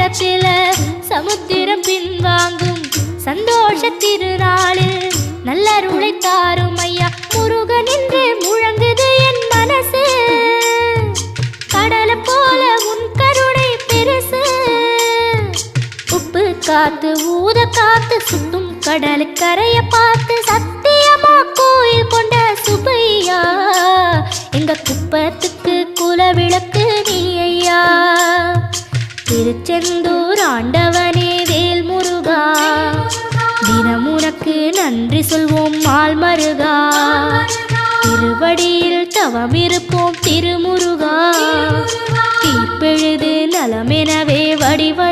நேரத்தில் சமுத்திரம் பின்வாங்கும் சந்தோஷ திருநாளில் நல்லருளை தாரும் ஐயா முருகன் என்று முழங்குது என் மனசு. கடலை போல உன் கருணை பெருசு. உப்பு காத்து ஊத காத்து சுத்தும் கடலுக்கரைய பார்த்து சத்தியமா கோயில் கொண்ட சுப்பையா எங்க குப்பத்துக்கு குலவிளக்கு நீ ஐயா. திருச்செந்தூர் ஆண்டவனே வேல் முருகா தினம் உனக்கு நன்றி சொல்வோம் மால் மருகா. திருவடியில் தவம் இருப்போம் திருமுருகா. தீர்ப்பெழுது நலமெனவே வடிவ